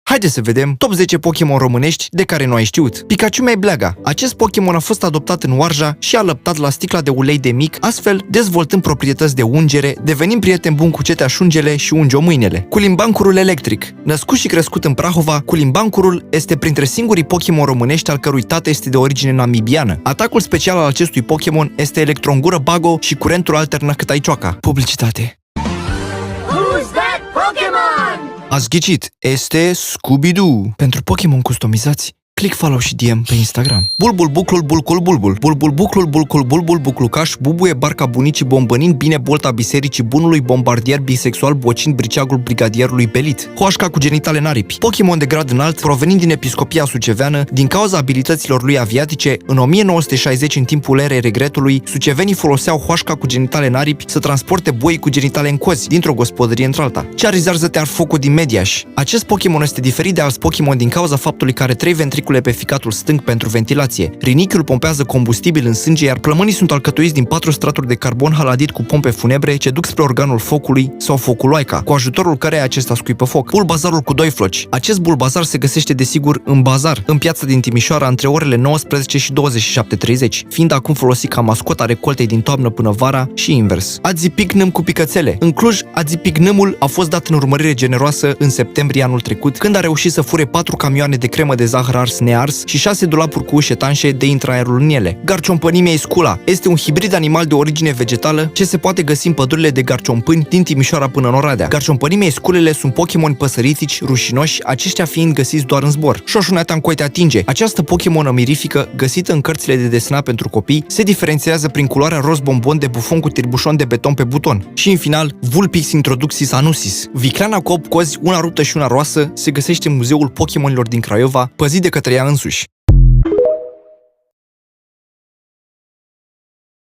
Haideți să vedem top 10 Pokémon românești de care nu ai știut. Pikachu mai bleaga. Acest Pokémon a fost adoptat în Oarja și alăptat la sticla de ulei de mic, astfel dezvoltând proprietăți de ungere, devenind prieten bun cu ceteașungele și unge-o mâinile. Culimbancurul electric. Născut și crescut în Prahova, Culimbancurul este printre singurii Pokémon românești al cărui tată este de origine namibiană. Atacul special al acestui Pokémon este Electrongură Bago și curentul alternă Câtaicioaca. Publicitate. Who's that Pokémon? Ați ghicit, este Scooby-Doo. Pentru Pokémon customizați, click follow și DM pe Instagram. Bulbul, buclul, bulcul, bulbul. Bulbul, buclul, bulcul, bulbul, buclucaș, bubuie, barca bunicii, bombănind bine bolta bisericii bunului, bombardier, bisexual, bocind, briceagul brigadierului belit. Hoașca cu genitale în aripi. Pokémon de grad înalt, provenind din episcopia suceveană, din cauza abilităților lui aviatice, în 1960, în timpul erei regretului, sucevenii foloseau hoașca cu genitale în aripi să transporte boi cu genitale în cozi, dintr-o gospodărie într-alta. Charizard zătear focul din Mediaș. Acest Pokémon este diferit de alți Pokémon din cauza faptului că are 3 ventricule pe ficatul stâng pentru ventilație. Rinichiul pompează combustibil în sânge, iar plămânii sunt alcătuiți din 4 straturi de carbon haladit cu pompe funebre ce duc spre organul focului sau foculoaica, cu ajutorul căreia acesta scuipă foc. Bulbazarul cu 2 floci. Acest bulbazar se găsește desigur în bazar, în piața din Timișoara, între orele 19 și 27:30, fiind acum folosit ca mascota recoltei din toamnă până vara și invers. Adzipicnâm cu picățele. În Cluj, Adzipicnâmul a fost dat în urmărire generoasă în septembrie anul trecut, când a reușit să fure 4 camioane de cremă de zahăr ars nears și 6 dulapuri cu ușe tanșe de intraaerul în ele. Garciompănimea scula este un hibrid animal de origine vegetală ce se poate găsi în pădurile de garciompâni din Timișoara până în Oradea. Garciompănimea sculele sunt Pokémon păsăritici, rușinoși, aceștia fiind găsiți doar în zbor. Șoșuneatan te atinge. Această Pokémon mirifică, găsită în cărțile de desenat pentru copii, se diferențiază prin culoarea roz bombon de bufon cu tirbușon de beton pe buton. Și în final, Vulpix introduxis anusis. Vicleana cu 8 cozi, una ruptă și una roasă, se găsește în Muzeul Pokémonilor din Craiova, păzit de către ea însuși.